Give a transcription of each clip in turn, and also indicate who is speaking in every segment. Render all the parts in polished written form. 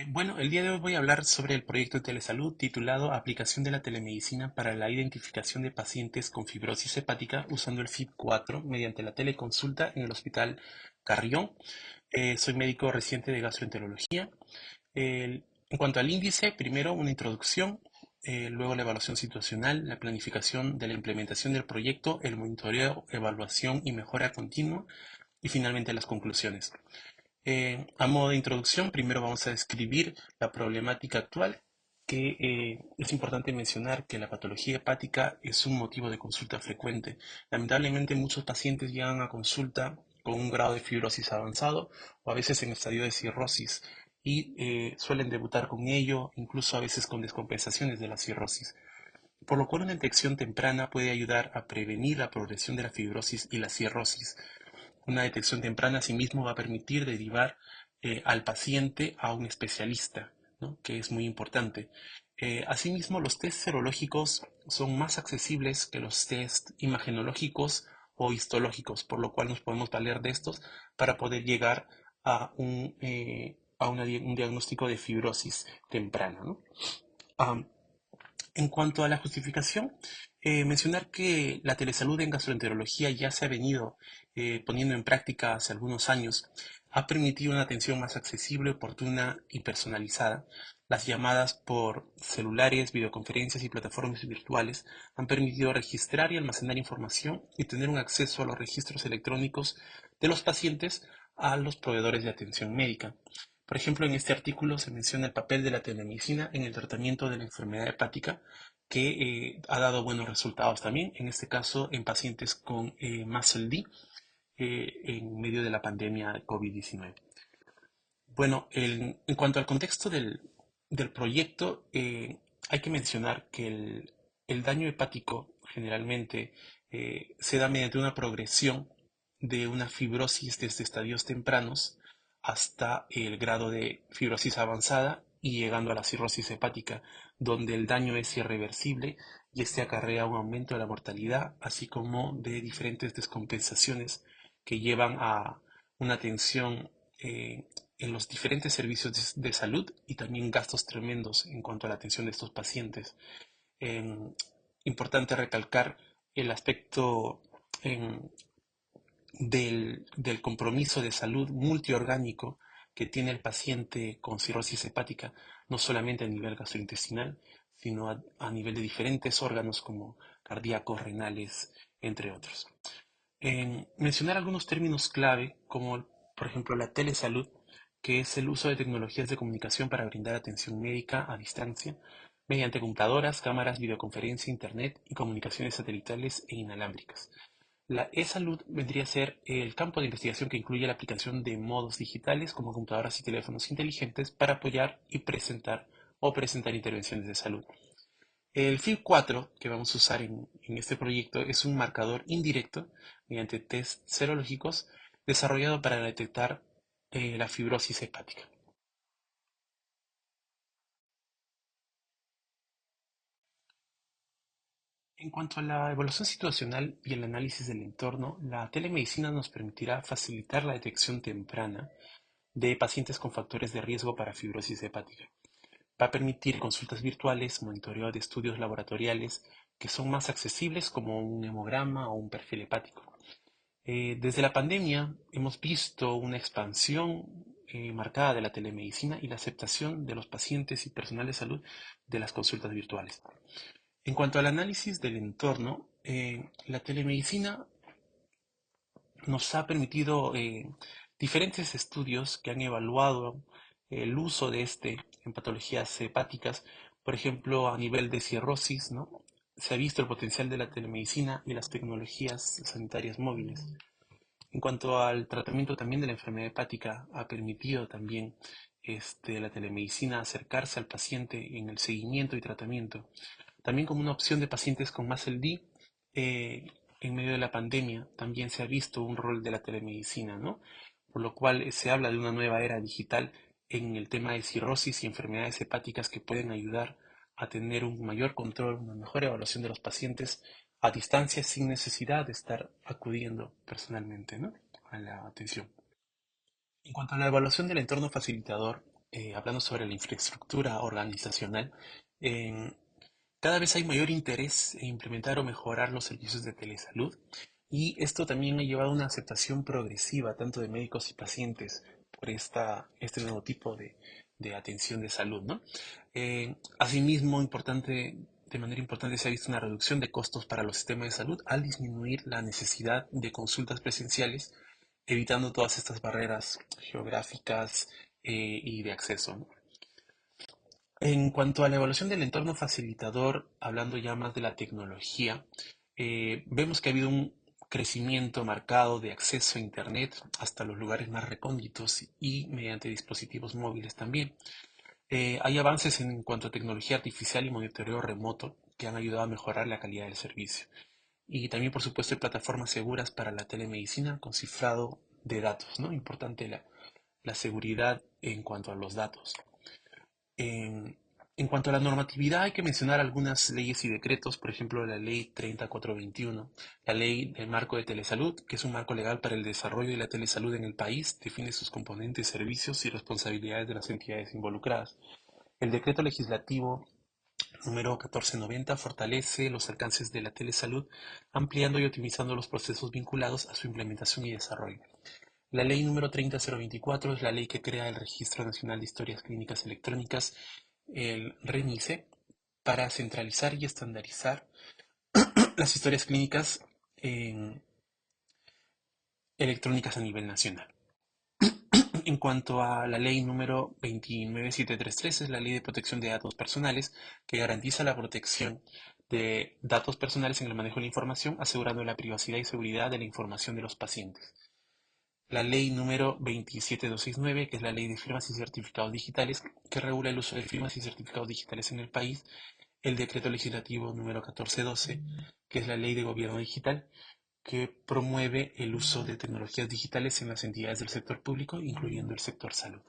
Speaker 1: Bueno, el día de hoy voy a hablar sobre el proyecto de telesalud titulado Aplicación de la telemedicina para la identificación de pacientes con fibrosis hepática usando el FIB4 mediante la teleconsulta en el Hospital Carrión. Soy médico residente de gastroenterología. En cuanto al índice, primero una introducción, luego la evaluación situacional, la planificación de la implementación del proyecto, el monitoreo, evaluación y mejora continua y finalmente las conclusiones. A modo de introducción, primero vamos a describir la problemática actual, que es importante mencionar que la patología hepática es un motivo de consulta frecuente. Lamentablemente, muchos pacientes llegan a consulta con un grado de fibrosis avanzado o a veces en estadio de cirrosis y suelen debutar con ello, incluso a veces con descompensaciones de la cirrosis. Por lo cual una detección temprana puede ayudar a prevenir la progresión de la fibrosis y la cirrosis. Una detección temprana asimismo va a permitir derivar al paciente a un especialista, ¿no? Que es muy importante. Asimismo, los test serológicos son más accesibles que los test imagenológicos o histológicos, por lo cual nos podemos valer de estos para poder llegar a un diagnóstico de fibrosis temprana, ¿no? Am, en cuanto a la justificación, mencionar que la telesalud en gastroenterología ya se ha venido poniendo en práctica hace algunos años. Ha permitido una atención más accesible, oportuna y personalizada. Las llamadas por celulares, videoconferencias y plataformas virtuales han permitido registrar y almacenar información y tener un acceso a los registros electrónicos de los pacientes a los proveedores de atención médica. Por ejemplo, en este artículo se menciona el papel de la telemedicina en el tratamiento de la enfermedad hepática, que ha dado buenos resultados también, en este caso en pacientes con MASLD en medio de la pandemia de COVID-19. Bueno, en cuanto al contexto del proyecto, hay que mencionar que el daño hepático generalmente se da mediante una progresión de una fibrosis desde estadios tempranos hasta el grado de fibrosis avanzada y llegando a la cirrosis hepática, donde el daño es irreversible y este acarrea un aumento de la mortalidad, así como de diferentes descompensaciones que llevan a una tensión en los diferentes servicios de salud y también gastos tremendos en cuanto a la atención de estos pacientes. Eh, Importante recalcar el aspecto eh, del compromiso de salud multiorgánico que tiene el paciente con cirrosis hepática, no solamente a nivel gastrointestinal, sino a nivel de diferentes órganos como cardíacos, renales, entre otros. Mencionar algunos términos clave, como por ejemplo la telesalud, que es el uso de tecnologías de comunicación para brindar atención médica a distancia mediante computadoras, cámaras, videoconferencia, internet y comunicaciones satelitales e inalámbricas. La e-salud vendría a ser el campo de investigación que incluye la aplicación de modos digitales como computadoras y teléfonos inteligentes para apoyar y presentar intervenciones de salud. El FIB4 que vamos a usar en este proyecto es un marcador indirecto mediante test serológicos desarrollado para detectar la fibrosis hepática. En cuanto a la evaluación situacional y el análisis del entorno, la telemedicina nos permitirá facilitar la detección temprana de pacientes con factores de riesgo para fibrosis hepática. Va a permitir consultas virtuales, monitoreo de estudios laboratoriales que son más accesibles como un hemograma o un perfil hepático. Desde la pandemia hemos visto una expansión marcada de la telemedicina y la aceptación de los pacientes y personal de salud de las consultas virtuales. En cuanto al análisis del entorno, la telemedicina nos ha permitido diferentes estudios que han evaluado el uso de este en patologías hepáticas, por ejemplo, a nivel de cirrosis, ¿no? Se ha visto el potencial de la telemedicina y las tecnologías sanitarias móviles. En cuanto al tratamiento también de la enfermedad hepática, ha permitido también la telemedicina acercarse al paciente en el seguimiento y tratamiento. También como una opción de pacientes con MASLD, en medio de la pandemia también se ha visto un rol de la telemedicina, ¿no? Por lo cual se habla de una nueva era digital en el tema de cirrosis y enfermedades hepáticas que pueden ayudar a tener un mayor control, una mejor evaluación de los pacientes a distancia sin necesidad de estar acudiendo personalmente, ¿no? A la atención. En cuanto a la evaluación del entorno facilitador, hablando sobre la infraestructura organizacional, en- cada vez hay mayor interés en implementar o mejorar los servicios de telesalud y esto también ha llevado a una aceptación progresiva tanto de médicos y pacientes por este nuevo tipo de atención de salud, ¿no? Asimismo, de manera importante se ha visto una reducción de costos para los sistemas de salud al disminuir la necesidad de consultas presenciales, evitando todas estas barreras geográficas y de acceso, ¿no? En cuanto a la evaluación del entorno facilitador, hablando ya más de la tecnología, vemos que ha habido un crecimiento marcado de acceso a Internet hasta los lugares más recónditos y mediante dispositivos móviles también. Hay avances en cuanto a tecnología artificial y monitoreo remoto que han ayudado a mejorar la calidad del servicio. Y también, por supuesto, hay plataformas seguras para la telemedicina con cifrado de datos, ¿no? Importante la seguridad en cuanto a los datos. En, en cuanto a la normatividad, hay que mencionar algunas leyes y decretos, por ejemplo, la Ley 30421, la Ley del Marco de Telesalud, que es un marco legal para el desarrollo de la telesalud en el país, define sus componentes, servicios y responsabilidades de las entidades involucradas. El decreto legislativo número 1490 fortalece los alcances de la telesalud, ampliando y optimizando los procesos vinculados a su implementación y desarrollo. La ley número 30024 es la ley que crea el Registro Nacional de Historias Clínicas Electrónicas, el RENICE, para centralizar y estandarizar las historias clínicas electrónicas a nivel nacional. En cuanto a la ley número 29733, es la ley de protección de datos personales que garantiza la protección de datos personales en el manejo de la información, asegurando la privacidad y seguridad de la información de los pacientes. La ley número 27269, que es la ley de firmas y certificados digitales, que regula el uso de firmas y certificados digitales en el país. El decreto legislativo número 1412, que es la ley de gobierno digital, que promueve el uso de tecnologías digitales en las entidades del sector público, incluyendo el sector salud.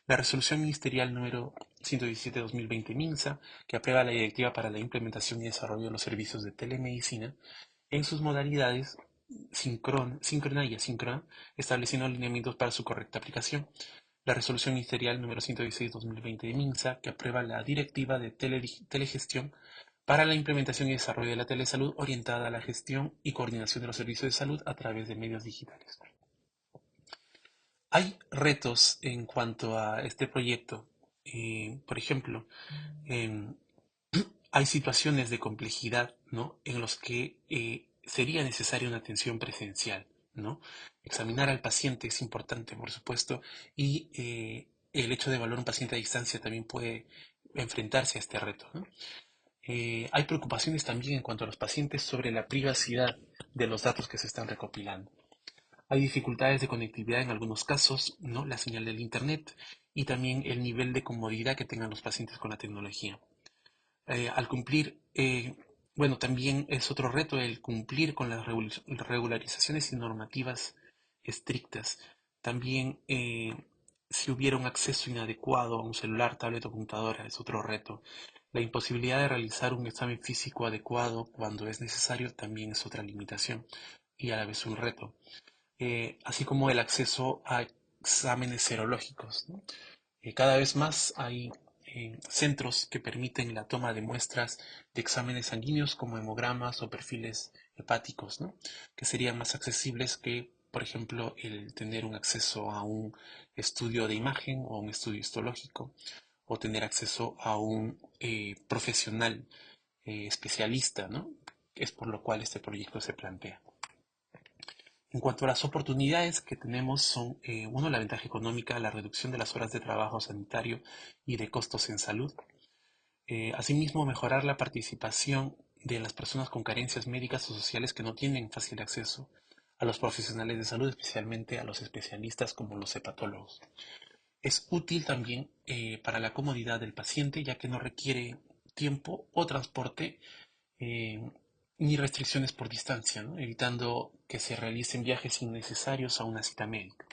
Speaker 1: La resolución ministerial número 117-2020 MINSA, que aprueba la directiva para la implementación y desarrollo de los servicios de telemedicina en sus modalidades síncrona y asíncrona, estableciendo alineamientos para su correcta aplicación. La resolución ministerial número 116-2020 de MINSA, que aprueba la directiva de telegestión para la implementación y desarrollo de la telesalud orientada a la gestión y coordinación de los servicios de salud a través de medios digitales. Hay retos en cuanto a este proyecto. Por ejemplo, em, hay situaciones de complejidad, ¿no? En los que sería necesaria una atención presencial, ¿no? Examinar al paciente es importante, por supuesto, y el hecho de evaluar un paciente a distancia también puede enfrentarse a este reto, ¿no? Hay preocupaciones también en cuanto a los pacientes sobre la privacidad de los datos que se están recopilando. Hay dificultades de conectividad en algunos casos, ¿no? La señal del Internet y también el nivel de comodidad que tengan los pacientes con la tecnología. Al cumplir, bueno, también es otro reto el cumplir con las regularizaciones y normativas estrictas. También, si hubiera un acceso inadecuado a un celular, tablet o computadora, es otro reto. La imposibilidad de realizar un examen físico adecuado cuando es necesario también es otra limitación y a la vez un reto. Así como el acceso a exámenes serológicos, ¿no? Cada vez más hay centros que permiten la toma de muestras de exámenes sanguíneos como hemogramas o perfiles hepáticos, ¿no? Que serían más accesibles que, por ejemplo, el tener un acceso a un estudio de imagen o un estudio histológico o tener acceso a un profesional especialista, ¿no? Es por lo cual este proyecto se plantea. En cuanto a las oportunidades que tenemos son, uno, la ventaja económica, la reducción de las horas de trabajo sanitario y de costos en salud. Asimismo, mejorar la participación de las personas con carencias médicas o sociales que no tienen fácil acceso a los profesionales de salud, especialmente a los especialistas como los hepatólogos. Es útil también para la comodidad del paciente, ya que no requiere tiempo o transporte eh, ni restricciones por distancia, ¿no? Evitando que se realicen viajes innecesarios a una cita médica.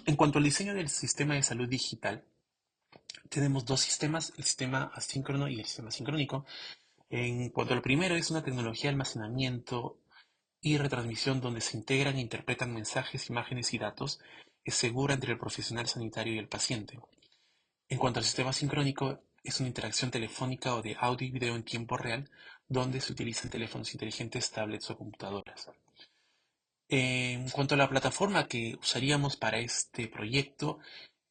Speaker 1: En cuanto al diseño del sistema de salud digital, tenemos dos sistemas, el sistema asíncrono y el sistema sincrónico. En cuanto al primero, es una tecnología de almacenamiento y retransmisión donde se integran e interpretan mensajes, imágenes y datos es segura entre el profesional sanitario y el paciente. En cuanto al sistema sincrónico, es una interacción telefónica o de audio y video en tiempo real donde se utilizan teléfonos inteligentes, tablets o computadoras. En cuanto a la plataforma que usaríamos para este proyecto,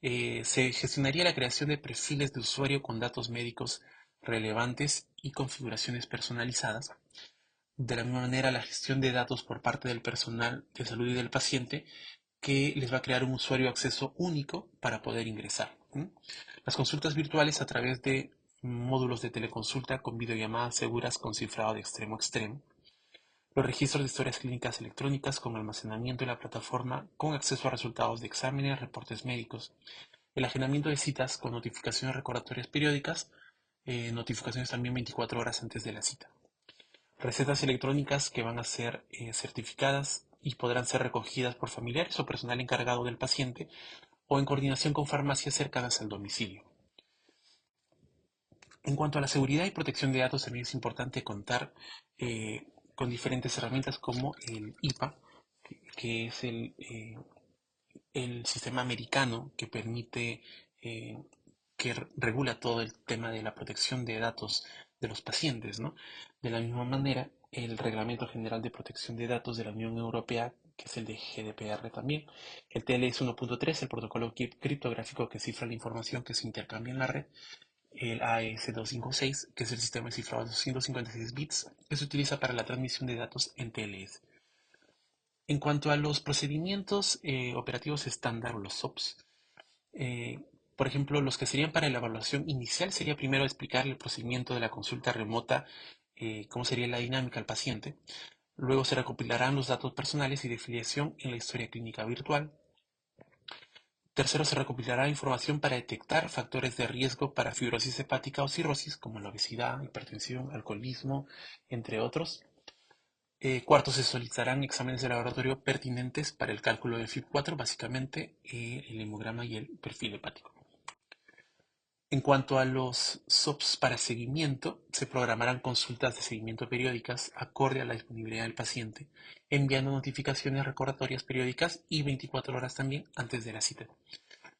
Speaker 1: se gestionaría la creación de perfiles de usuario con datos médicos relevantes y configuraciones personalizadas. De la misma manera, la gestión de datos por parte del personal de salud y del paciente, que les va a crear un usuario de acceso único para poder ingresar. Las consultas virtuales a través de módulos de teleconsulta con videollamadas seguras con cifrado de extremo a extremo. Los registros de historias clínicas electrónicas con almacenamiento en la plataforma con acceso a resultados de exámenes, reportes médicos. El agendamiento de citas con notificaciones recordatorias periódicas, notificaciones también 24 horas antes de la cita. Recetas electrónicas que van a ser certificadas y podrán ser recogidas por familiares o personal encargado del paciente o en coordinación con farmacias cercanas al domicilio. En cuanto a la seguridad y protección de datos, también es importante contar con diferentes herramientas como el IPA, que es el sistema americano que permite, que regula todo el tema de la protección de datos de los pacientes, ¿no? De la misma manera, el Reglamento General de Protección de Datos de la Unión Europea, que es el de GDPR también, el TLS 1.3, el protocolo criptográfico que cifra la información que se intercambia en la red, el AES-256, que es el sistema de cifrado de 256 bits, que se utiliza para la transmisión de datos en TLS. En cuanto a los procedimientos operativos estándar o los SOPs, eh, por ejemplo, los que serían para la evaluación inicial sería primero explicar el procedimiento de la consulta remota, cómo sería la dinámica al paciente. Luego se recopilarán los datos personales y de filiación en la historia clínica virtual. Tercero, se recopilará información para detectar factores de riesgo para fibrosis hepática o cirrosis, como la obesidad, hipertensión, alcoholismo, entre otros. Cuarto, se solicitarán exámenes de laboratorio pertinentes para el cálculo del FIB4, básicamente el hemograma y el perfil hepático. En cuanto a los SOPs para seguimiento, se programarán consultas de seguimiento periódicas acorde a la disponibilidad del paciente, enviando notificaciones recordatorias periódicas y 24 horas también antes de la cita.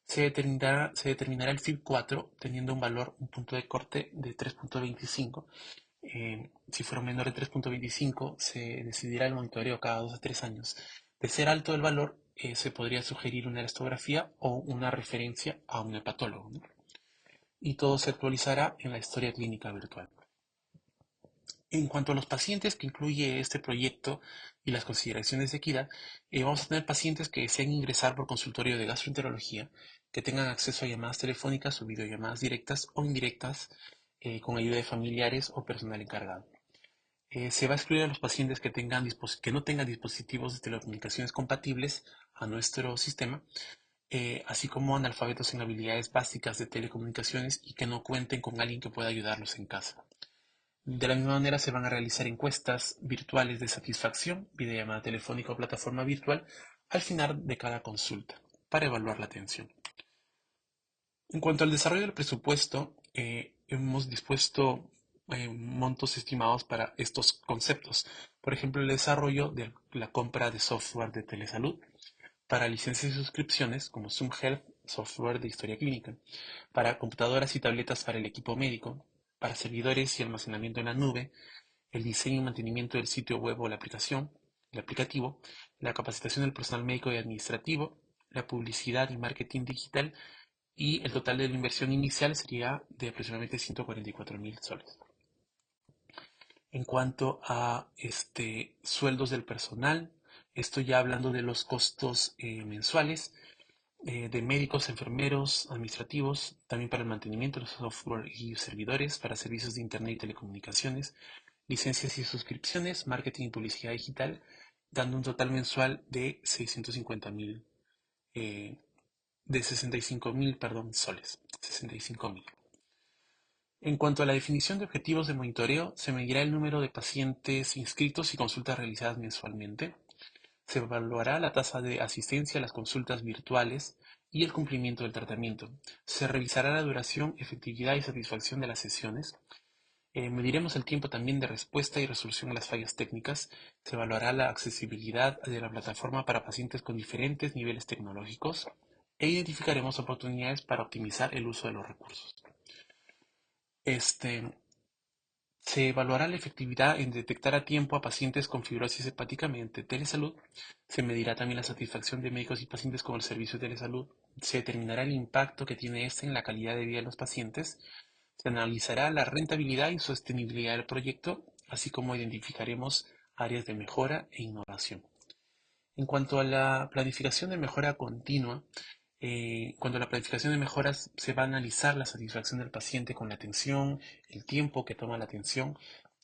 Speaker 1: Se determinará el FIB4 teniendo un punto de corte de 3.25. Si fuera menor de 3.25, se decidirá el monitoreo cada 2 a 3 años. De ser alto el valor, se podría sugerir una elastografía o una referencia a un hepatólogo, ¿no? Y todo se actualizará en la historia clínica virtual. En cuanto a los pacientes que incluye este proyecto y las consideraciones de equidad, vamos a tener pacientes que deseen ingresar por consultorio de gastroenterología, que tengan acceso a llamadas telefónicas o videollamadas directas o indirectas con ayuda de familiares o personal encargado. Se va a excluir a los pacientes que no tengan dispositivos de telecomunicaciones compatibles a nuestro sistema, así como analfabetos en habilidades básicas de telecomunicaciones y que no cuenten con alguien que pueda ayudarlos en casa. De la misma manera, se van a realizar encuestas virtuales de satisfacción, videollamada telefónica o plataforma virtual, al final de cada consulta, para evaluar la atención. En cuanto al desarrollo del presupuesto, hemos dispuesto montos estimados para estos conceptos. Por ejemplo, el desarrollo de la compra de software de telesalud, para licencias y suscripciones como Zoom Health, software de historia clínica, para computadoras y tabletas para el equipo médico, para servidores y almacenamiento en la nube, el diseño y mantenimiento del sitio web o la aplicación, el aplicativo, la capacitación del personal médico y administrativo, la publicidad y marketing digital, y el total de la inversión inicial sería de aproximadamente 144.000 soles. En cuanto a sueldos del personal, estoy ya hablando de los costos mensuales de médicos, enfermeros, administrativos, también para el mantenimiento de los software y servidores, para servicios de Internet y telecomunicaciones, licencias y suscripciones, marketing y publicidad digital, dando un total mensual de 650.000, de 65.000, perdón, soles, 65.000. En cuanto a la definición de objetivos de monitoreo, se medirá el número de pacientes inscritos y consultas realizadas mensualmente. Se evaluará la tasa de asistencia a las consultas virtuales y el cumplimiento del tratamiento. Se revisará la duración, efectividad y satisfacción de las sesiones. Mediremos el tiempo también de respuesta y resolución a las fallas técnicas. Se evaluará la accesibilidad de la plataforma para pacientes con diferentes niveles tecnológicos e identificaremos oportunidades para optimizar el uso de los recursos. Este, Se evaluará la efectividad en detectar a tiempo a pacientes con fibrosis hepática mediante telesalud. Se medirá también la satisfacción de médicos y pacientes con el servicio de telesalud. Se determinará el impacto que tiene este en la calidad de vida de los pacientes. Se analizará la rentabilidad y sostenibilidad del proyecto, así como identificaremos áreas de mejora e innovación. En cuanto a la planificación de mejora continua, cuando la planificación de mejoras se va a analizar la satisfacción del paciente con la atención, el tiempo que toma la atención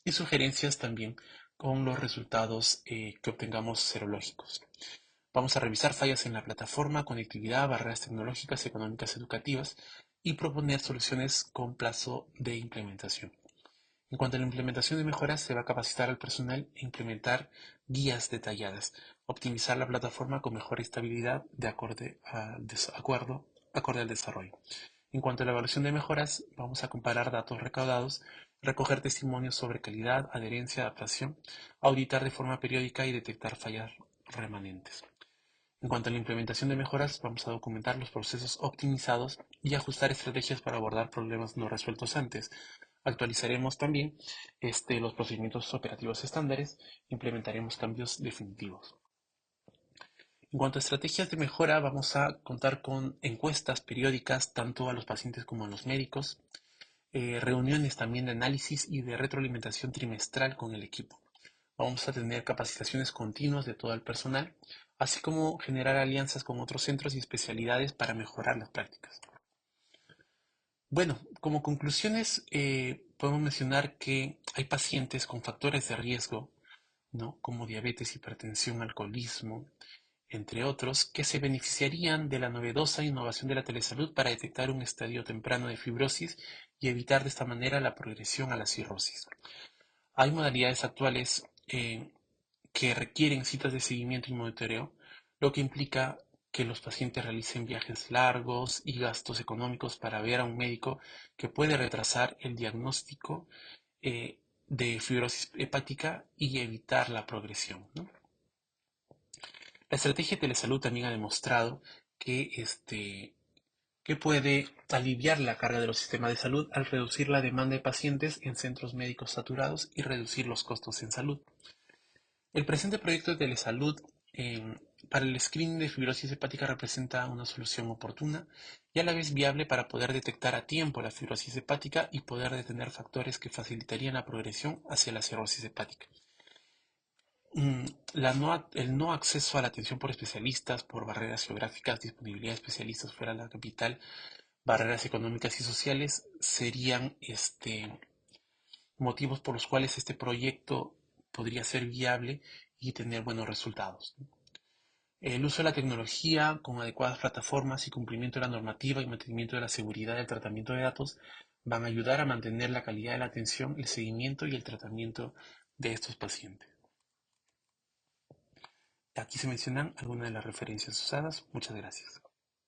Speaker 1: y sugerencias también con los resultados que obtengamos serológicos. Vamos a revisar fallas en la plataforma, conectividad, barreras tecnológicas, económicas, educativas y proponer soluciones con plazo de implementación. En cuanto a la implementación de mejoras, se va a capacitar al personal e implementar guías detalladas, optimizar la plataforma con mejor estabilidad de acorde al desarrollo. En cuanto a la evaluación de mejoras, vamos a comparar datos recaudados, recoger testimonios sobre calidad, adherencia, adaptación, auditar de forma periódica y detectar fallas remanentes. En cuanto a la implementación de mejoras, vamos a documentar los procesos optimizados y ajustar estrategias para abordar problemas no resueltos antes. Actualizaremos también los procedimientos operativos estándares, implementaremos cambios definitivos. En cuanto a estrategias de mejora, vamos a contar con encuestas periódicas tanto a los pacientes como a los médicos, reuniones también de análisis y de retroalimentación trimestral con el equipo. Vamos a tener capacitaciones continuas de todo el personal, así como generar alianzas con otros centros y especialidades para mejorar las prácticas. Bueno, como conclusiones, podemos mencionar que hay pacientes con factores de riesgo, ¿no? Como diabetes, hipertensión, alcoholismo, entre otros, que se beneficiarían de la novedosa innovación de la telesalud para detectar un estadio temprano de fibrosis y evitar de esta manera la progresión a la cirrosis. Hay modalidades actuales que requieren citas de seguimiento y monitoreo, lo que implica que los pacientes realicen viajes largos y gastos económicos para ver a un médico que puede retrasar el diagnóstico de fibrosis hepática y evitar la progresión, ¿no? La estrategia de telesalud también ha demostrado que, que puede aliviar la carga de los sistemas de salud al reducir la demanda de pacientes en centros médicos saturados y reducir los costos en salud. El presente proyecto de telesalud para el screening de fibrosis hepática representa una solución oportuna y a la vez viable para poder detectar a tiempo la fibrosis hepática y poder detener factores que facilitarían la progresión hacia la cirrosis hepática. El no acceso a la atención por especialistas, por barreras geográficas, disponibilidad de especialistas fuera de la capital, barreras económicas y sociales serían motivos por los cuales este proyecto podría ser viable y tener buenos resultados. El uso de la tecnología con adecuadas plataformas y cumplimiento de la normativa y mantenimiento de la seguridad del tratamiento de datos van a ayudar a mantener la calidad de la atención, el seguimiento y el tratamiento de estos pacientes. Aquí se mencionan algunas de las referencias usadas. Muchas gracias.